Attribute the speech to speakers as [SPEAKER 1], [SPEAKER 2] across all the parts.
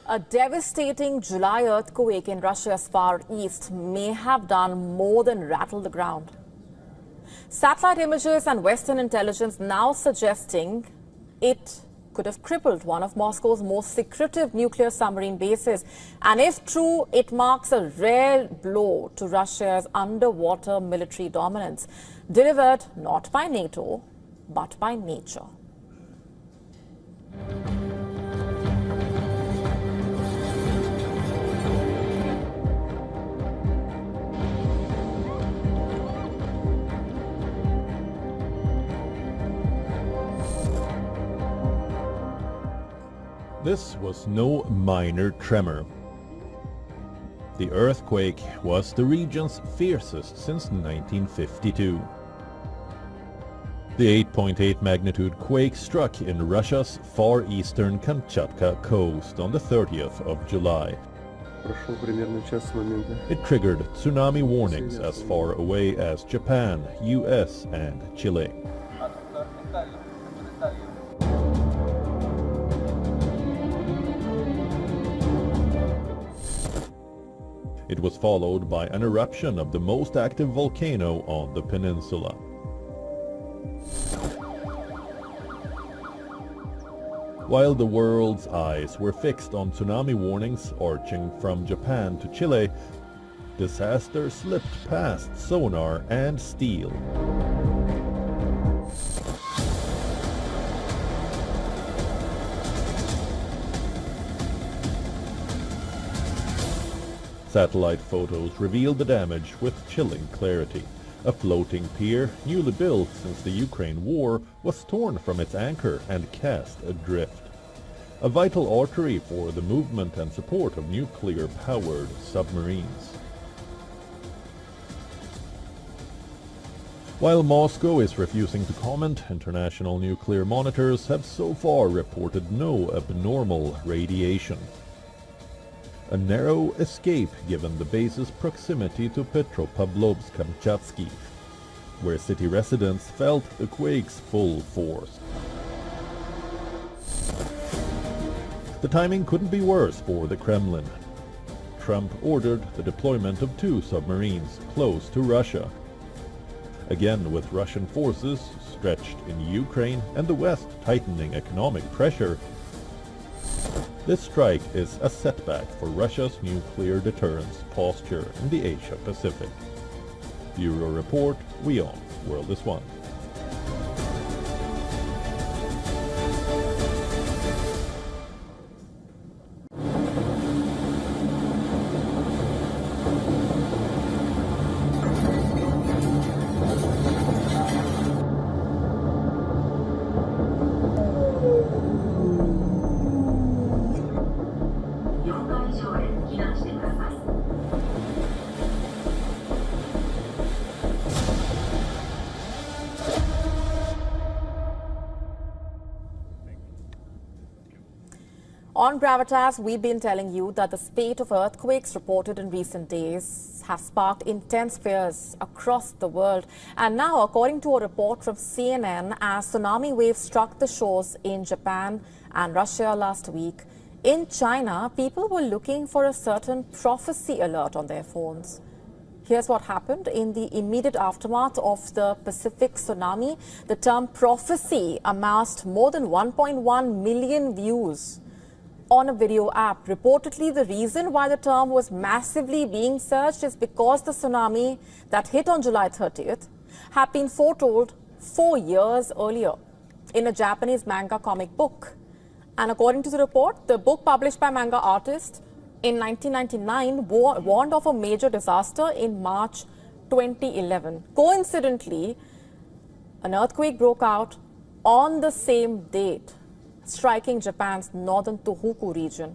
[SPEAKER 1] A devastating July earthquake in Russia's far east may have done more than rattle the ground. Satellite images and Western intelligence now suggesting it could have crippled one of Moscow's most secretive nuclear submarine bases. And if true, it marks a rare blow to Russia's underwater military dominance, delivered not by NATO, but by nature.
[SPEAKER 2] This was no minor tremor. The earthquake was the region's fiercest since 1952. The 8.8 magnitude quake struck in Russia's far eastern Kamchatka coast on the 30th of July. It triggered tsunami warnings as far away as Japan, US and Chile. It was followed by an eruption of the most active volcano on the peninsula. While the world's eyes were fixed on tsunami warnings arching from Japan to Chile, disaster slipped past sonar and steel. Satellite photos revealed the damage with chilling clarity. A floating pier, newly built since the Ukraine war, was torn from its anchor and cast adrift. A vital artery for the movement and support of nuclear-powered submarines. While Moscow is refusing to comment, international nuclear monitors have so far reported no abnormal radiation. A narrow escape given the base's proximity to Petropavlovsk-Kamchatsky, where city residents felt the quake's full force. The timing couldn't be worse for the Kremlin. Trump ordered the deployment of 2 submarines close to Russia. Again, with Russian forces stretched in Ukraine and the West tightening economic pressure, this strike is a setback for Russia's nuclear deterrence posture in the Asia-Pacific. Bureau Report, WION, World is One.
[SPEAKER 1] On GRAVITAS, we've been telling you that the spate of earthquakes reported in recent days have sparked intense fears across the world. And now, according to a report from CNN, as tsunami waves struck the shores in Japan and Russia last week, in China, people were looking for a certain prophecy alert on their phones. Here's what happened in the immediate aftermath of the Pacific tsunami. The term prophecy amassed more than 1.1 million views on a video app. Reportedly, the reason why the term was massively being searched is because the tsunami that hit on July 30th had been foretold 4 years earlier in a Japanese manga comic book. And according to the report, the book published by manga artist in 1999 warned of a major disaster in March 2011. Coincidentally, an earthquake broke out on the same date, striking Japan's northern Tohoku region.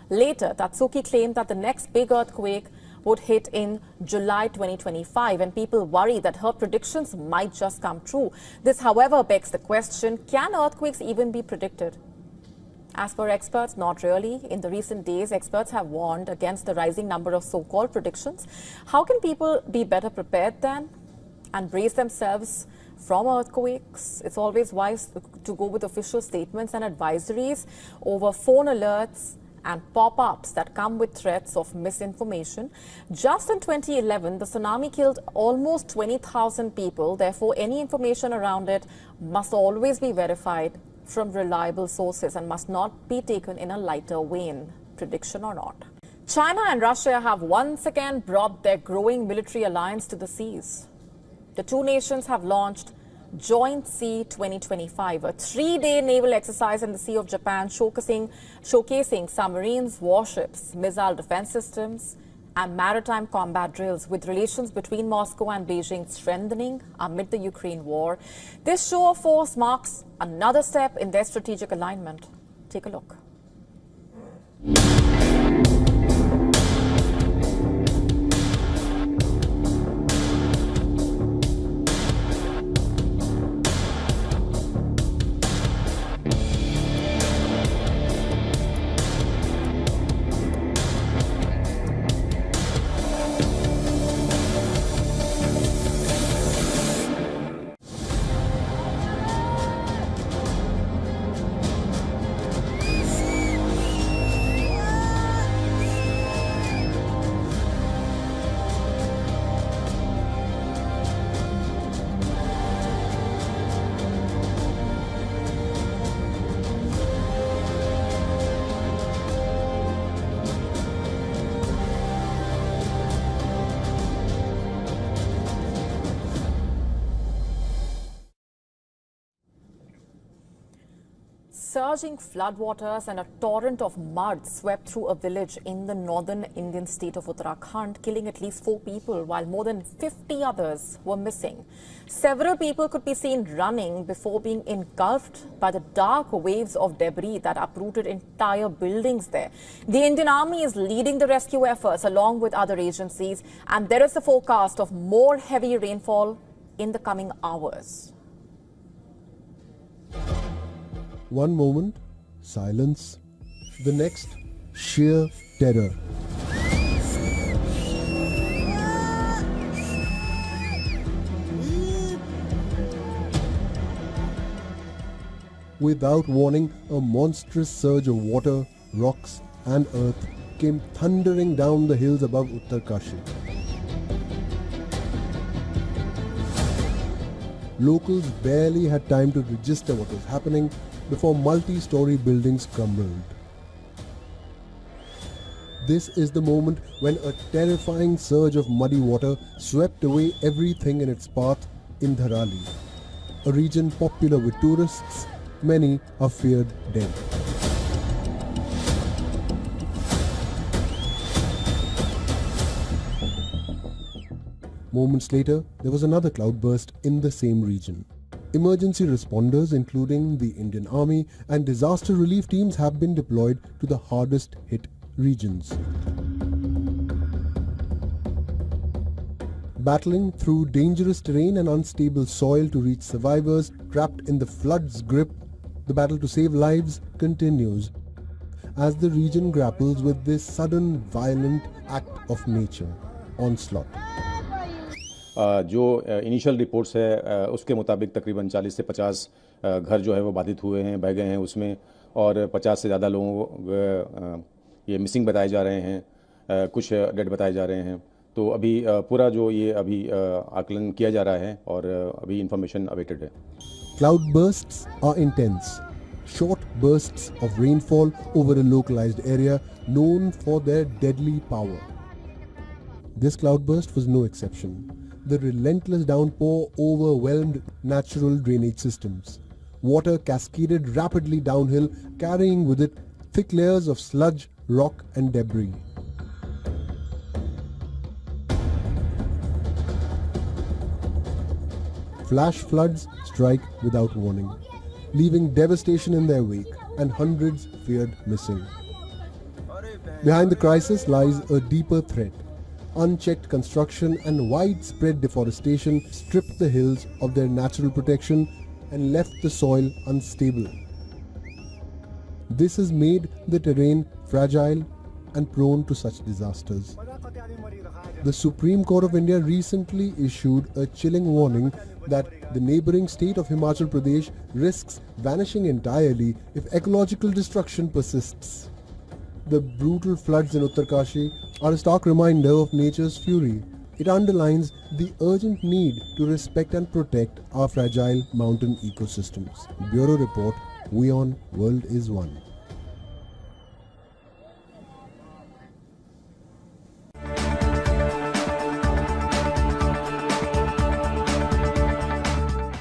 [SPEAKER 1] Later, Tatsuki claimed that the next big earthquake would hit in July 2025, and people worry that her predictions might just come true. This, however, begs the question, can earthquakes even be predicted? As per experts, not really. In the recent days, experts have warned against the rising number of so-called predictions. How can people be better prepared then and brace themselves from earthquakes? It's always wise to go with official statements and advisories over phone alerts and pop-ups that come with threats of misinformation. Just in 2011, the tsunami killed almost 20,000 people. Therefore, any information around it must always be verified from reliable sources and must not be taken in a lighter vein, prediction or not. China and Russia have once again brought their growing military alliance to the seas. The two nations have launched Joint Sea 2025, a 3-day naval exercise in the Sea of Japan showcasing submarines, warships, missile defense systems and maritime combat drills, with relations between Moscow and Beijing strengthening amid the Ukraine war. This show of force marks another step in their strategic alignment. Take a look. Surging floodwaters and a torrent of mud swept through a village in the northern Indian state of Uttarakhand, killing at least 4 people, while more than 50 others were missing. Several people could be seen running before being engulfed by the dark waves of debris that uprooted entire buildings there. The Indian Army is leading the rescue efforts along with other agencies, and there is a forecast of more heavy rainfall in the coming hours.
[SPEAKER 3] One moment, silence. The next, sheer terror. Without warning, a monstrous surge of water, rocks and earth came thundering down the hills above Uttarakhand. Locals barely had time to register what was happening before multi-story buildings crumbled. This is the moment when a terrifying surge of muddy water swept away everything in its path in Dharali, a region popular with tourists. Many are feared dead. Moments later, there was another cloudburst in the same region. Emergency responders, including the Indian Army and disaster relief teams, have been deployed to the hardest hit regions. Battling through dangerous terrain and unstable soil to reach survivors trapped in the flood's grip, the battle to save lives continues as the region grapples with this sudden violent act of nature onslaught.
[SPEAKER 4] जो initial reports है उसके मुताबिक तकरीबन 40 से 50 घर जो है वो बाधित हुए हैं, बह गए हैं उसमें, और 50 से ज़्यादा लोगों को ये मिसिंग बताए जा रहे हैं, कुछ डेड बताए जा रहे हैं. तो अभी पूरा जो ये अभी आकलन किया जा रहा है और अभी इंफॉर्मेशन अवेटेड है.
[SPEAKER 3] Cloudbursts are intense. Short bursts of rainfall over a localized area known for their deadly power. This cloudburst was no exception. The relentless downpour overwhelmed natural drainage systems. Water cascaded rapidly downhill, carrying with it thick layers of sludge, rock and debris. Flash floods strike without warning, leaving devastation in their wake, and hundreds feared missing. Behind the crisis lies a deeper threat. Unchecked construction and widespread deforestation stripped the hills of their natural protection and left the soil unstable. This has made the terrain fragile and prone to such disasters. The Supreme Court of India recently issued a chilling warning that the neighbouring state of Himachal Pradesh risks vanishing entirely if ecological destruction persists. The brutal floods in Uttarakhand are a stark reminder of nature's fury. It underlines the urgent need to respect and protect our fragile mountain ecosystems. Bureau Report, WION World is One.